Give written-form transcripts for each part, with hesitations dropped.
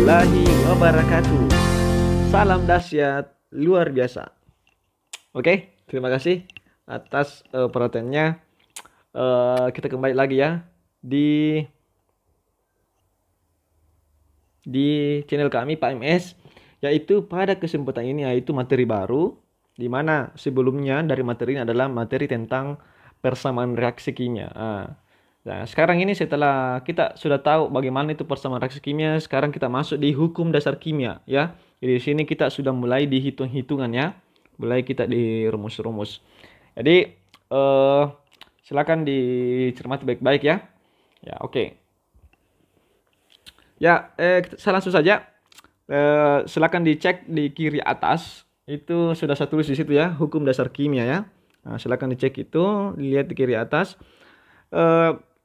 warahmatullahi wabarakatuh. Salam dahsyat luar biasa. Oke, terima kasih atas perhatiannya. Kita kembali lagi ya di channel kami Pak MS, yaitu pada kesempatan ini yaitu materi baru, di mana sebelumnya dari materi ini adalah materi tentang persamaan reaksi kimia. Nah, sekarang ini setelah kita sudah tahu bagaimana itu persamaan reaksi kimia, sekarang kita masuk di hukum dasar kimia ya. Jadi di sini kita sudah mulai dihitung-hitungan ya, mulai kita di rumus-rumus. Jadi silakan dicermati baik-baik ya. Ya, oke. Ya, saya langsung saja. Silakan dicek di kiri atas, itu sudah saya tulis di situ ya, hukum dasar kimia ya. Nah, silakan dicek itu, lihat di kiri atas.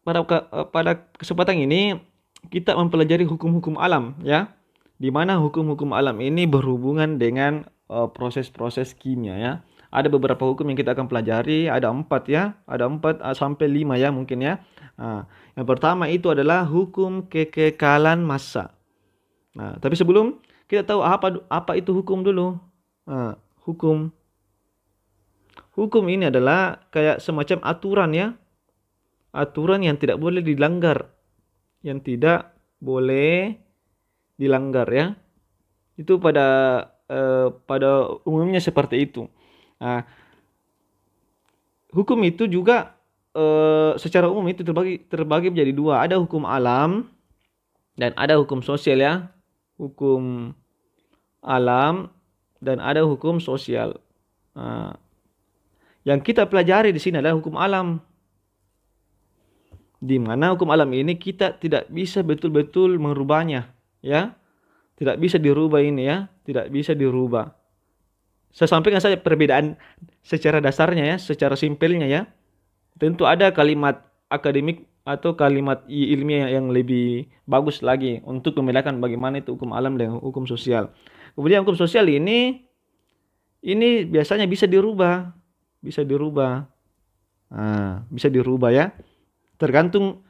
Pada kesempatan ini kita mempelajari hukum-hukum alam ya, di mana hukum-hukum alam ini berhubungan dengan proses-proses kimia ya. Ada beberapa hukum yang kita akan pelajari, ada 4 ya, ada 4 sampai 5 ya mungkin ya. Nah, yang pertama itu adalah hukum kekekalan massa. Nah, tapi sebelum kita tahu apa itu hukum dulu. Nah, hukum ini adalah kayak semacam aturan ya. Aturan yang tidak boleh dilanggar. Yang tidak boleh dilanggar ya. Itu pada umumnya seperti itu. Nah, hukum itu juga secara umum itu terbagi menjadi 2. Ada hukum alam dan ada hukum sosial ya. Hukum alam dan ada hukum sosial. Nah, yang kita pelajari di sini adalah hukum alam, di mana hukum alam ini kita tidak bisa betul-betul merubahnya ya, tidak bisa dirubah ini ya, tidak bisa dirubah. Saya sampaikan saja perbedaan secara dasarnya ya, secara simpelnya ya. Tentu ada kalimat akademik atau kalimat ilmiah yang lebih bagus lagi untuk membedakan bagaimana itu hukum alam dengan hukum sosial. Kemudian hukum sosial ini biasanya bisa dirubah, bisa dirubah. Nah, bisa dirubah ya. Tergantung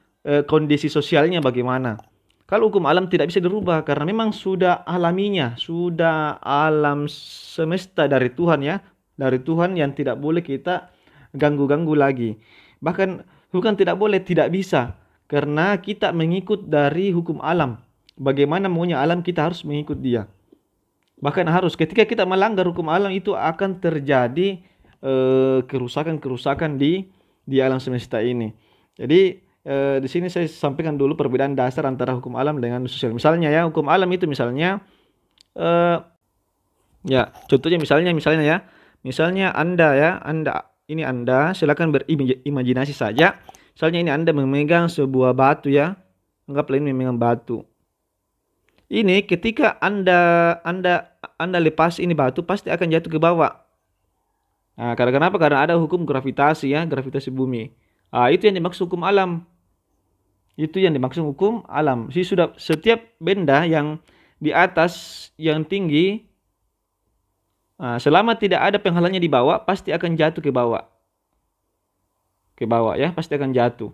kondisi sosialnya bagaimana. Kalau hukum alam tidak bisa dirubah karena memang sudah alaminya, sudah alam semesta dari Tuhan ya, dari Tuhan yang tidak boleh kita ganggu-ganggu lagi. Bahkan bukan tidak boleh, tidak bisa, karena kita mengikut dari hukum alam. Bagaimana maunya alam, kita harus mengikut dia. Bahkan harus, ketika kita melanggar hukum alam itu akan terjadi kerusakan-kerusakan di alam semesta ini. Jadi di sini saya sampaikan dulu perbedaan dasar antara hukum alam dengan sosial. Misalnya ya, hukum alam itu misalnya ya, contohnya misalnya ya. Misalnya Anda silakan berimajinasi saja. Misalnya ini Anda memegang sebuah batu ya. Anggaplah ini memegang batu. Ini ketika Anda lepas ini batu pasti akan jatuh ke bawah. Nah, karena kenapa? Karena ada hukum gravitasi ya, gravitasi bumi. Itu yang dimaksud hukum alam. Itu yang dimaksud hukum alam. Sudah setiap benda yang di atas, yang tinggi, selama tidak ada penghalangnya di bawah, pasti akan jatuh ke bawah. Ke bawah ya, pasti akan jatuh.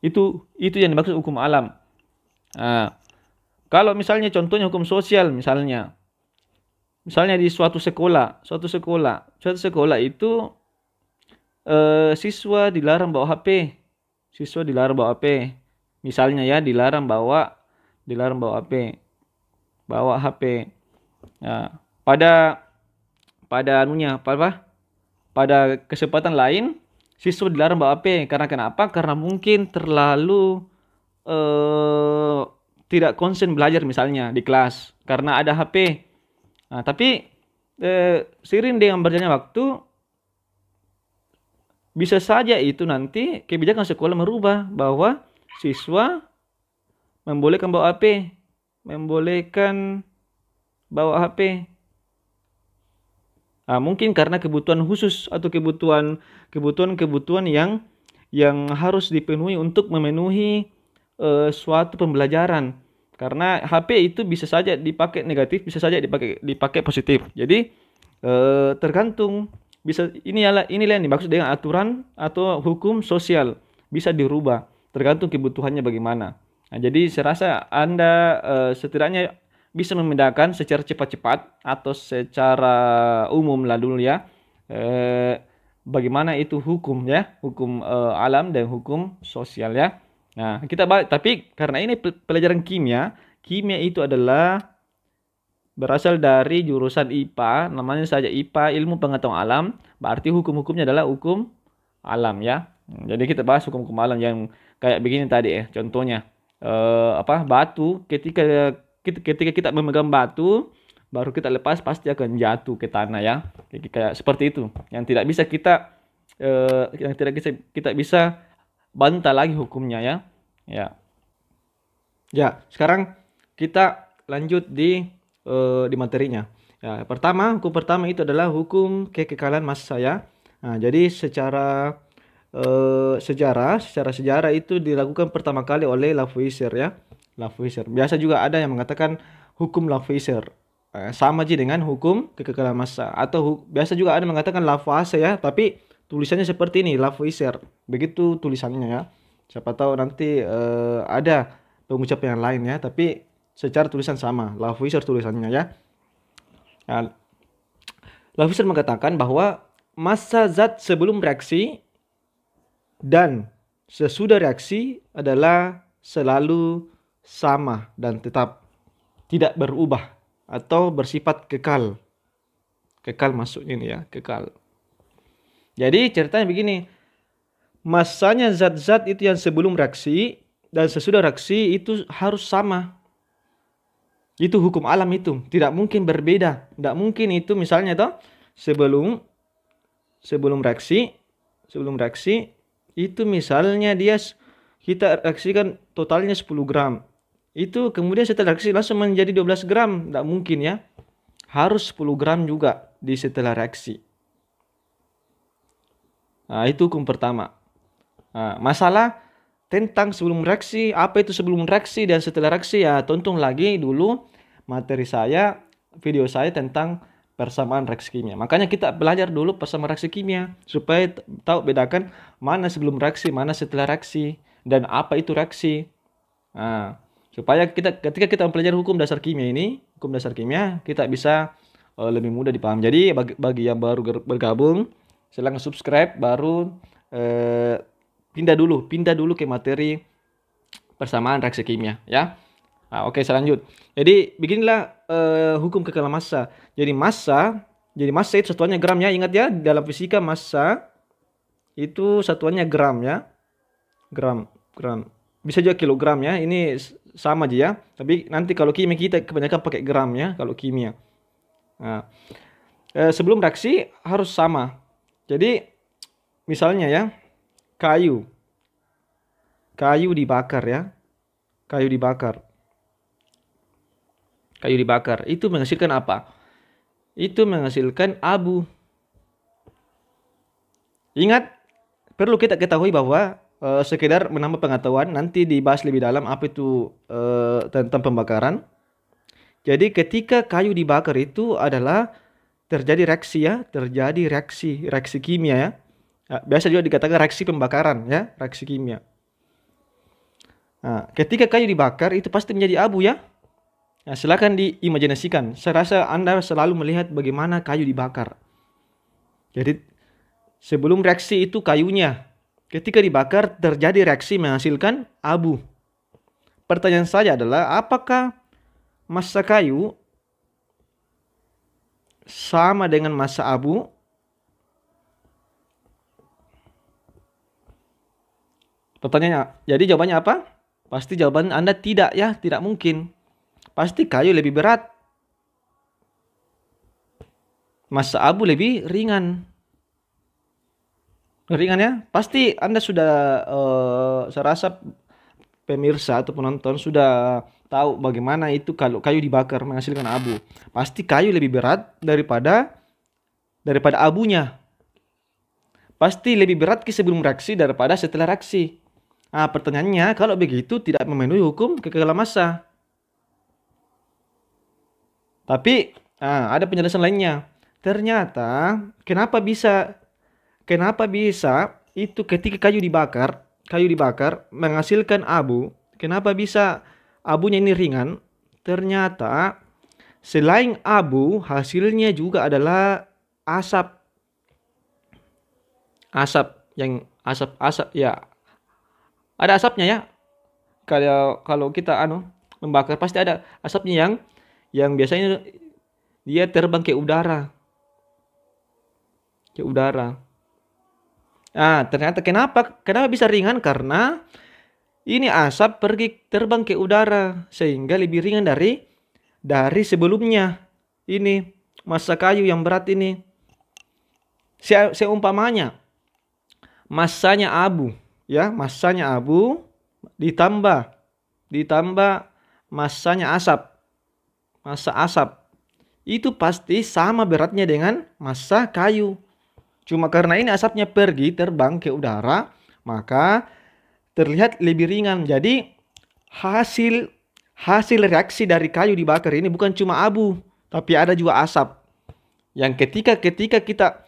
Itu yang dimaksud hukum alam. Kalau misalnya contohnya hukum sosial, misalnya di suatu sekolah itu siswa dilarang bawa HP. Misalnya ya, dilarang bawa HP. Bawa HP. Nah, pada kesempatan lain siswa dilarang bawa HP. Karena kenapa? Karena mungkin terlalu tidak konsen belajar misalnya di kelas karena ada HP. Nah, tapi seiring dengan berjalannya waktu, bisa saja itu nanti kebijakan sekolah merubah bahwa siswa membolehkan bawa HP, mungkin karena kebutuhan khusus atau kebutuhan yang harus dipenuhi untuk memenuhi suatu pembelajaran. Karena HP itu bisa saja dipakai negatif, bisa saja dipakai positif. Jadi tergantung. Inilah yang dimaksud dengan aturan atau hukum sosial, bisa dirubah tergantung kebutuhannya bagaimana. Nah, jadi saya rasa Anda setidaknya bisa membedakan secara cepat-cepat atau secara umum lah dulu ya. Eh, Bagaimana itu hukum ya, hukum alam dan hukum sosial ya. Nah, kita balik, tapi karena ini pelajaran kimia, kimia itu adalah berasal dari jurusan IPA, namanya saja IPA, ilmu pengetahuan alam, berarti hukum-hukumnya adalah hukum alam ya. Jadi kita bahas hukum-hukum alam yang kayak begini tadi ya. Contohnya batu, ketika kita memegang batu, baru kita lepas pasti akan jatuh ke tanah ya. Kayak seperti itu. Yang tidak bisa kita bisa bantah lagi hukumnya ya. Ya. Ya, sekarang kita lanjut di materinya. Ya, hukum pertama itu adalah hukum kekekalan massa ya. Nah, jadi secara sejarah itu dilakukan pertama kali oleh Lavoisier ya. Lavoisier. Biasa juga ada yang mengatakan hukum Lavoisier. Sama aja dengan hukum kekekalan massa atau biasa juga ada mengatakan Lavoisier ya, tapi tulisannya seperti ini, Lavoisier. Begitu tulisannya ya. Siapa tahu nanti ada pengucapan yang lain ya, tapi secara tulisan sama, Lavoisier tulisannya ya. Nah, Lavoisier mengatakan bahwa massa zat sebelum reaksi dan sesudah reaksi adalah selalu sama dan tetap, tidak berubah atau bersifat kekal. Kekal maksudnya ini ya, kekal. Jadi ceritanya begini, massanya zat-zat itu yang sebelum reaksi dan sesudah reaksi itu harus sama. Itu hukum alam itu, tidak mungkin berbeda. Tidak mungkin itu misalnya toh sebelum reaksi itu misalnya kita reaksikan totalnya 10 gram. Itu kemudian setelah reaksi langsung menjadi 12 gram. Tidak mungkin ya. Harus 10 gram juga di setelah reaksi. Nah, itu hukum pertama. Nah, masalah tentang sebelum reaksi, apa itu sebelum reaksi dan setelah reaksi ya tonton lagi dulu materi saya, video saya tentang persamaan reaksi kimia. Makanya kita belajar dulu persamaan reaksi kimia supaya tahu bedakan mana sebelum reaksi, mana setelah reaksi dan apa itu reaksi. Nah, supaya ketika kita mempelajari hukum dasar kimia ini, hukum dasar kimia, kita bisa lebih mudah dipaham. Jadi bagi yang baru bergabung, silahkan subscribe, baru pindah dulu ke materi persamaan reaksi kimia ya. Nah, oke, selanjut. Jadi beginilah hukum kekekalan massa. Jadi massa itu satuannya gram ya. Ingat ya, dalam fisika massa itu satuannya gram ya. Gram. Bisa juga kilogram ya. Ini sama aja ya. Tapi nanti kalau kimia kita kebanyakan pakai gram ya kalau kimia. Nah, sebelum reaksi harus sama. Jadi misalnya ya, kayu dibakar ya. Kayu dibakar itu menghasilkan apa? Itu menghasilkan abu. Ingat, perlu kita ketahui bahwa sekedar menambah pengetahuan, nanti dibahas lebih dalam apa itu tentang pembakaran. Jadi ketika kayu dibakar itu adalah terjadi reaksi kimia ya. Biasa juga dikatakan reaksi pembakaran ya, reaksi kimia. Nah, ketika kayu dibakar itu pasti menjadi abu ya. Nah, silakan diimajinasikan. Saya rasa Anda selalu melihat bagaimana kayu dibakar. Jadi sebelum reaksi itu kayunya, ketika dibakar terjadi reaksi menghasilkan abu. Pertanyaan saya adalah apakah massa kayu sama dengan massa abu? Pertanyaannya, jadi jawabannya apa? Pasti jawaban Anda tidak ya, tidak mungkin. Pasti kayu lebih berat. Massa abu lebih ringan. Ringan ya? Pasti Anda sudah, saya rasa pemirsa atau penonton sudah tahu bagaimana itu kalau kayu dibakar menghasilkan abu. Pasti kayu lebih berat daripada abunya. Pasti lebih berat sebelum reaksi daripada setelah reaksi. Nah, pertanyaannya, kalau begitu tidak memenuhi hukum kekekalan massa. Tapi ada penjelasan lainnya. Ternyata kenapa bisa itu ketika kayu dibakar menghasilkan abu, Kenapa bisa abunya ini ringan? Ternyata selain abu, hasilnya juga adalah asap. Asap yang asap ya, ada asapnya ya. Kalau kalau kita membakar pasti ada asapnya yang biasanya dia terbang ke udara. Ke udara. Ah, ternyata kenapa bisa ringan? Karena ini asap pergi terbang ke udara sehingga lebih ringan dari sebelumnya. Ini massa kayu yang berat ini. Seumpamanya massanya abu, ya, massanya abu ditambah massanya asap. Massa asap itu pasti sama beratnya dengan massa kayu. Cuma karena ini asapnya pergi terbang ke udara, maka terlihat lebih ringan. Jadi hasil reaksi dari kayu dibakar ini bukan cuma abu, tapi ada juga asap. Yang ketika kita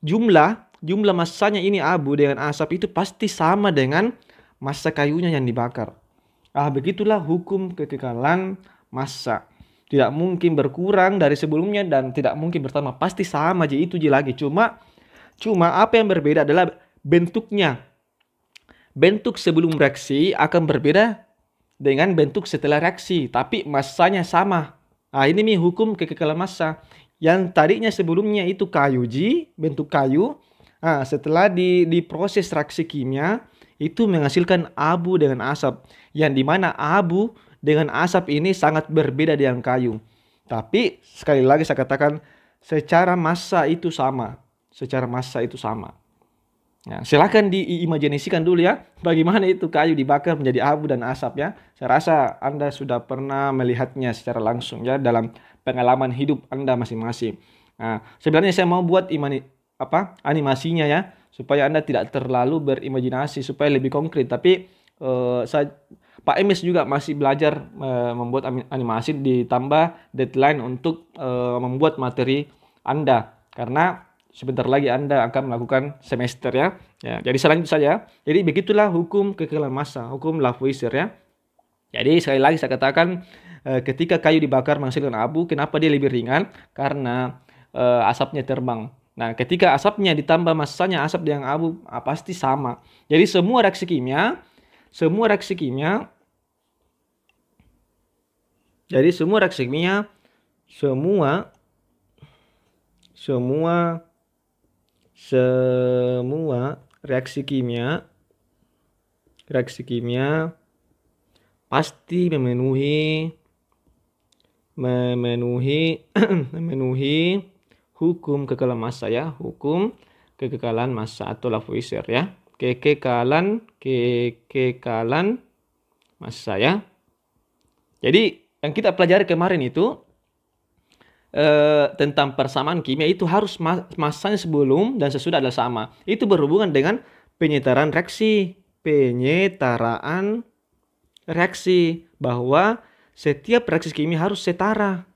jumlah massanya ini abu dengan asap itu pasti sama dengan massa kayunya yang dibakar. Begitulah hukum kekekalan massa. Tidak mungkin berkurang dari sebelumnya dan tidak mungkin bertambah. Pasti sama aja itu lagi. Cuma apa yang berbeda adalah bentuknya. Bentuk sebelum reaksi akan berbeda dengan bentuk setelah reaksi, tapi massanya sama. Ini nih hukum kekekalan massa. Yang tadinya sebelumnya itu kayu bentuk kayu. Setelah diproses reaksi kimia, itu menghasilkan abu dengan asap. Yang dimana abu dengan asap ini sangat berbeda dengan kayu. Tapi sekali lagi saya katakan, secara massa itu sama. Secara massa itu sama. Ya, silahkan diimajinasikan dulu ya, bagaimana itu kayu dibakar menjadi abu dan asap ya. Saya rasa Anda sudah pernah melihatnya secara langsung ya dalam pengalaman hidup Anda masing-masing. Nah, sebenarnya saya mau buat animasinya ya, supaya Anda tidak terlalu berimajinasi, supaya lebih konkret. Tapi Pak Emes juga masih belajar membuat animasi, ditambah deadline untuk membuat materi Anda. Karena sebentar lagi Anda akan melakukan semester ya. Jadi selanjutnya saja. Jadi begitulah hukum kekekalan massa, hukum Lavoisier ya. Jadi sekali lagi saya katakan, ketika kayu dibakar menghasilkan abu, kenapa dia lebih ringan? Karena asapnya terbang. Nah, ketika asapnya ditambah massanya asap dengan abu, pasti sama. Jadi semua reaksi kimia, jadi semua reaksi kimia, semua reaksi kimia pasti memenuhi hukum kekekalan massa ya, hukum kekekalan massa atau Lavoisier ya, kekekalan massa ya. Jadi yang kita pelajari kemarin itu tentang persamaan kimia itu harus massanya sebelum dan sesudah adalah sama. Itu berhubungan dengan penyetaraan reaksi, bahwa setiap reaksi kimia harus setara,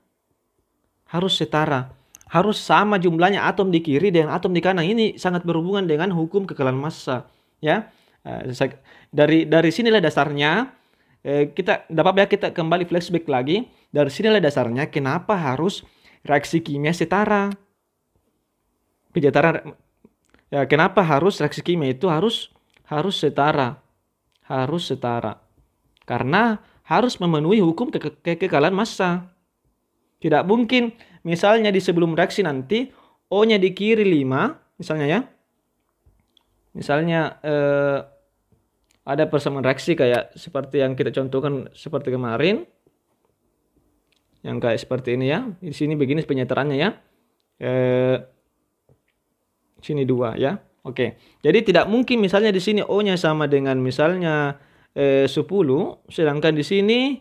harus sama jumlahnya atom di kiri dengan atom di kanan. Ini sangat berhubungan dengan hukum kekekalan massa ya. Dari sinilah dasarnya, kita kembali flashback lagi. Dari sinilah dasarnya kenapa harus reaksi kimia setara. Kenapa harus reaksi kimia itu harus setara. Karena harus memenuhi hukum kekekalan massa. Tidak mungkin misalnya di sebelum reaksi nanti O-nya di kiri 5 misalnya ya. Misalnya ada persamaan reaksi kayak seperti yang kita contohkan seperti kemarin. Yang kayak seperti ini ya. Di sini begini penyetarannya ya. Sini 2 ya. Oke. Jadi tidak mungkin misalnya di sini O-nya sama dengan misalnya 10, sedangkan di sini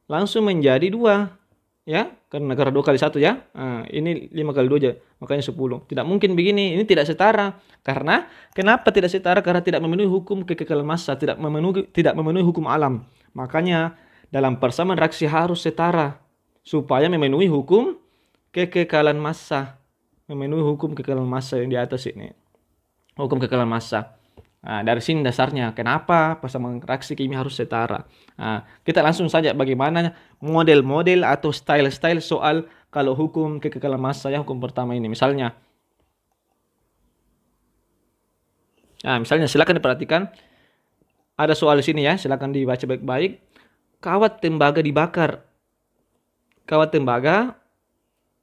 langsung menjadi 2 ya. Karena 2 kali 1 ya. Ini 5 kali 2 aja. Makanya 10. Tidak mungkin begini. Ini tidak setara. Karena kenapa tidak setara? Karena tidak memenuhi hukum kekekalan massa, tidak memenuhi hukum alam. Makanya dalam persamaan reaksi harus setara supaya memenuhi hukum kekekalan massa. Memenuhi hukum kekekalan massa yang di atas ini. Hukum kekekalan massa. Nah, dari sini dasarnya kenapa persamaan reaksi kimia harus setara. Nah, kita langsung saja bagaimana model-model atau style-style soal kalau hukum kekekalan massa ya, hukum pertama ini. Misalnya silakan diperhatikan. Ada soal di sini ya, silakan dibaca baik-baik. Kawat tembaga dibakar. Kawat tembaga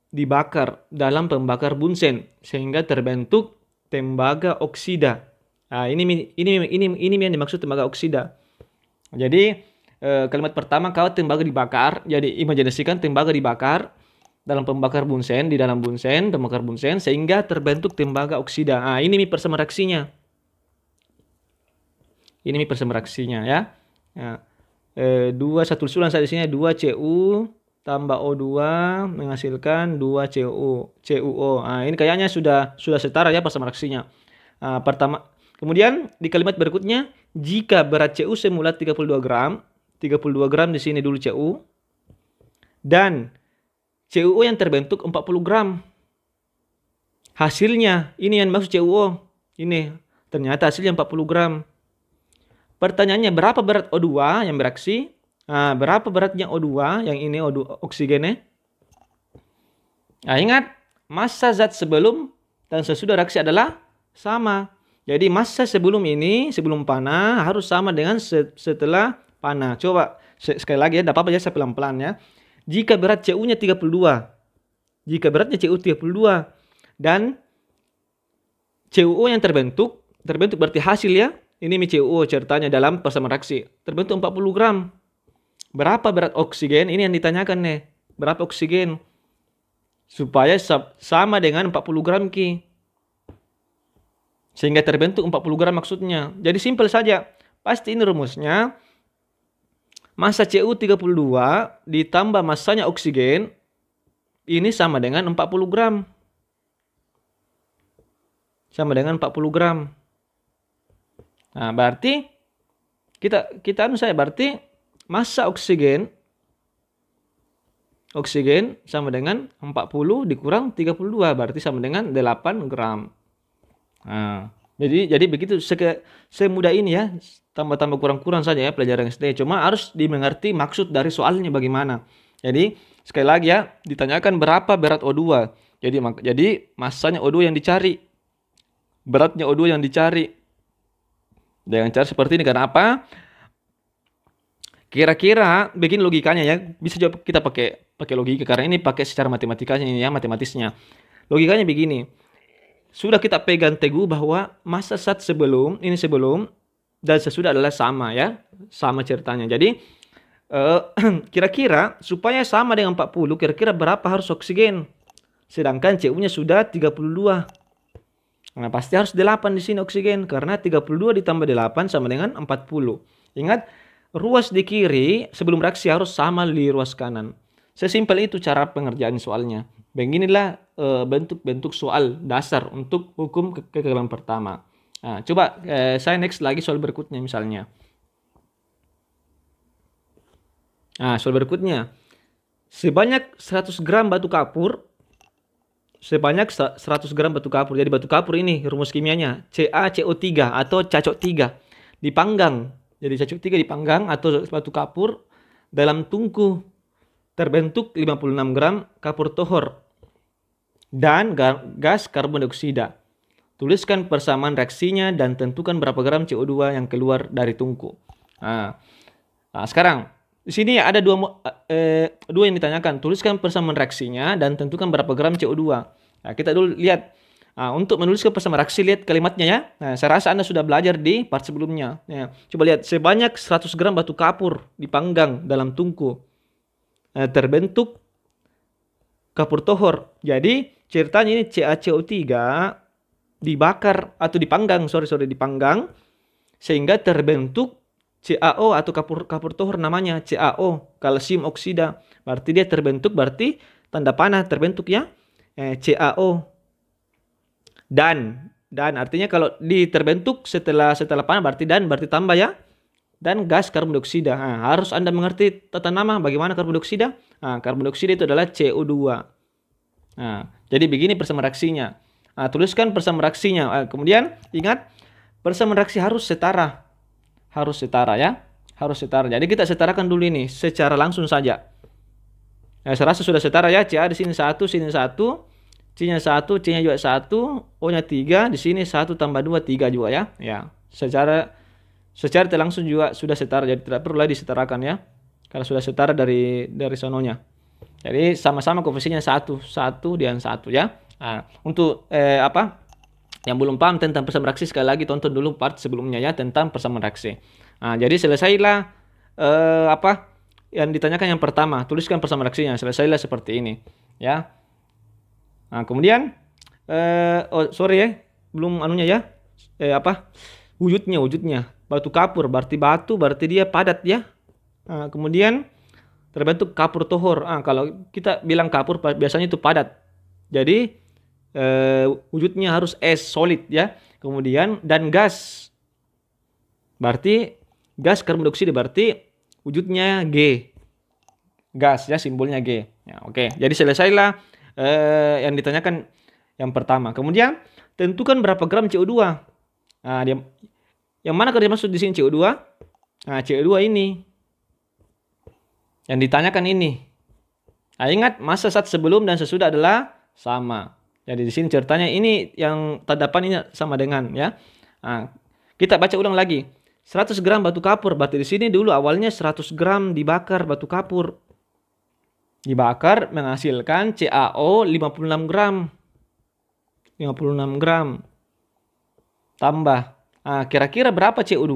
dibakar dalam pembakar bunsen sehingga terbentuk tembaga oksida. Nah, ini yang dimaksud tembaga oksida. Jadi kalimat pertama kawat tembaga dibakar. Jadi imajinasikan tembaga dibakar dalam pembakar bunsen, di dalam bunsen, pembakar bunsen sehingga terbentuk tembaga oksida. Nah, ini persamaan reaksinya. Ini persamaan reaksinya ya. Nah, satu susulan saat di sini 2 Cu tambah O2 menghasilkan 2 CuO. Nah, ini kayaknya sudah setara ya persamaan reaksinya. Nah, pertama, kemudian di kalimat berikutnya jika berat Cu semula 32 gram, 32 gram di sini dulu Cu, dan CuO yang terbentuk 40 gram. Hasilnya, ini yang maksud CuO. Ini ternyata hasilnya 40 gram. Pertanyaannya berapa berat O2 yang bereaksi? Nah, berapa beratnya O2 yang ini O2 oksigennya? Nah, ingat massa zat sebelum dan sesudah reaksi adalah sama. Jadi massa sebelum ini, sebelum panah harus sama dengan setelah panah. Coba sekali lagi ya, tidak apa-apa ya saya pelan-pelan ya. Jika berat Cu-nya 32. Jika beratnya Cu 32 dan CuO yang terbentuk berarti hasil ya. Ini CuO ceritanya dalam persamaan reaksi. Terbentuk 40 gram. Berapa berat oksigen? Ini yang ditanyakan nih. Berapa oksigen? Supaya sama dengan 40 gram Ki. Sehingga terbentuk 40 gram maksudnya. Jadi simpel saja. Pasti ini rumusnya. Massa Cu 32 ditambah massanya oksigen. Ini sama dengan 40 gram. Sama dengan 40 gram. Nah, berarti berarti massa oksigen sama dengan 40 dikurang 32 berarti sama dengan 8 gram. Nah, jadi begitu semudah ini ya. Tambah-tambah kurang-kurang saja ya pelajaran SD. Cuma harus dimengerti maksud dari soalnya bagaimana. Jadi sekali lagi ya, ditanyakan berapa berat O2. Jadi massanya O2 yang dicari. Beratnya O2 yang dicari. Dengan cara seperti ini karena apa? Kira-kira begini logikanya ya. Bisa juga kita pakai logika karena ini pakai secara matematikanya ya, matematisnya. Logikanya begini. Sudah kita pegang teguh bahwa massa zat sebelum dan sesudah adalah sama ya. Sama ceritanya. Jadi kira-kira supaya sama dengan 40, kira-kira berapa harus oksigen? Sedangkan Cu-nya sudah 32. Nah, pasti harus 8 di sini oksigen karena 32 ditambah 8 sama dengan 40. Ingat, ruas di kiri sebelum reaksi harus sama di ruas kanan. Sesimpel itu cara pengerjaan soalnya. Beginilah bentuk-bentuk soal dasar untuk hukum kekekalan pertama. Nah, coba saya next lagi soal berikutnya misalnya. Nah, soal berikutnya. Sebanyak 100 gram batu kapur. Jadi batu kapur ini rumus kimianya CaCO3 atau cacok 3 dipanggang. Jadi cacok 3 dipanggang atau batu kapur dalam tungku terbentuk 56 gram kapur tohor dan gas karbon dioksida. Tuliskan persamaan reaksinya dan tentukan berapa gram CO2 yang keluar dari tungku. Nah sekarang di sini ada dua yang ditanyakan. Tuliskan persamaan reaksinya dan tentukan berapa gram CO2. Nah, kita dulu lihat. Nah, untuk menuliskan persamaan reaksi, lihat kalimatnya ya. Nah, saya rasa Anda sudah belajar di part sebelumnya. Ya, coba lihat. Sebanyak 100 gram batu kapur dipanggang dalam tungku. Terbentuk kapur tohor. Jadi, ceritanya ini CaCO3 dibakar atau dipanggang. Dipanggang. Sehingga terbentuk CaO atau kapur tohor namanya CaO, kalsium oksida. Berarti dia terbentuk, berarti tanda panah terbentuk ya CaO. Dan artinya kalau terbentuk setelah panah berarti tambah ya. Dan gas karbon dioksida. Nah, harus Anda mengerti tata nama bagaimana karbon dioksida. Nah, karbon dioksida itu adalah CO2. Nah, jadi begini persamaan reaksinya. Nah, tuliskan persamaan reaksinya. Kemudian ingat persamaan reaksi harus setara. Harus setara ya. Harus setara. Jadi kita setarakan dulu ini secara langsung saja. Nah, saya rasa sudah setara ya. CA di sini 1, sini 1. C-nya 1, C-nya juga 1. O-nya 3. Di sini 1 tambah 2, 3 juga ya. Ya. Secara tidak langsung juga sudah setara. Jadi tidak perlu lagi disetarakan ya. Kalau sudah setara dari sononya. Jadi sama-sama koefisiennya 1. 1 dan 1 ya. Nah, untuk yang belum paham tentang persamaan reaksi, sekali lagi tonton dulu part sebelumnya ya tentang persamaan reaksi. Nah, jadi selesailah yang ditanyakan yang pertama, tuliskan persamaan reaksinya. Selesailah seperti ini ya. Nah, kemudian sorry ya, belum anunya ya. Wujudnya batu kapur, berarti dia padat ya. Nah, kemudian terbentuk kapur tohor. Kalau kita bilang kapur biasanya itu padat. Jadi wujudnya harus es, solid ya. Kemudian dan gas. Berarti gas karbon dioksida, berarti wujudnya G. Gas ya, simbolnya G. Ya, oke. Jadi selesailah yang ditanyakan yang pertama. Kemudian tentukan berapa gram CO2. Nah, yang mana kalau dimaksud di sini CO2? Nah, CO2 ini. Yang ditanyakan ini. Nah, ingat massa saat sebelum dan sesudah adalah sama. Jadi di sini ceritanya ini yang terdapat ini sama dengan ya. Nah, kita baca ulang lagi. 100 gram batu kapur. Berarti di sini dulu awalnya 100 gram dibakar batu kapur. Dibakar menghasilkan CaO 56 gram. 56 gram. Tambah. Nah, kira-kira berapa CO2?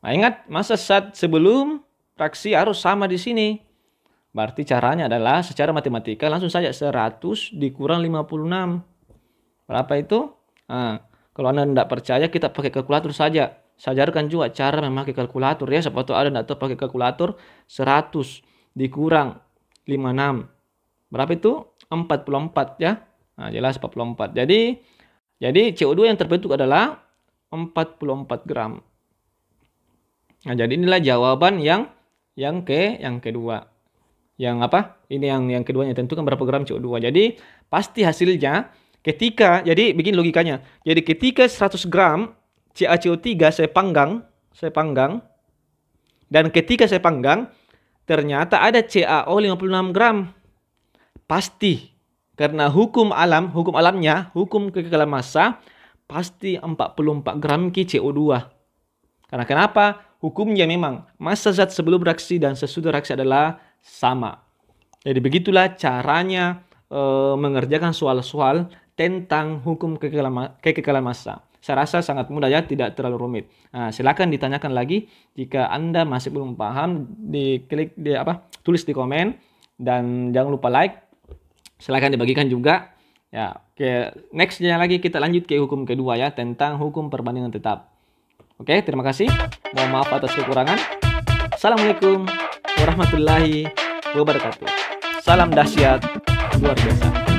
Nah, ingat massa saat sebelum reaksi harus sama di sini. Berarti caranya adalah secara matematika langsung saja 100 dikurang 56. Berapa itu? Nah, kalau Anda tidak percaya kita pakai kalkulator saja. Saya ajarkan juga cara memakai kalkulator ya. Siapa tahu Anda tidak tahu pakai kalkulator. 100 dikurang 56. Berapa itu? 44 ya. Nah, jelas 44. Jadi CO2 yang terbentuk adalah 44 gram. Nah, jadi inilah jawaban yang kedua. Yang ini yang keduanya, tentukan berapa gram CO2. Jadi pasti hasilnya jadi begini logikanya. Jadi ketika 100 gram CaCO3 saya panggang dan ketika saya panggang ternyata ada CaO 56 gram. Pasti karena hukum alamnya, hukum kekekalan massa pasti 44 gram CO2. Karena kenapa? Hukumnya memang massa zat sebelum reaksi dan sesudah reaksi adalah sama. Jadi begitulah caranya mengerjakan soal-soal tentang hukum kekekalan massa. Saya rasa sangat mudah ya, tidak terlalu rumit. Nah, silakan ditanyakan lagi jika Anda masih belum paham, tulis di komen dan jangan lupa like. Silakan dibagikan juga. Ya, oke, nextnya lagi kita lanjut ke hukum kedua ya, tentang hukum perbandingan tetap. Oke, terima kasih. Mohon maaf atas kekurangan. Assalamualaikum warahmatullahi wabarakatuh. Salam dahsyat luar biasa.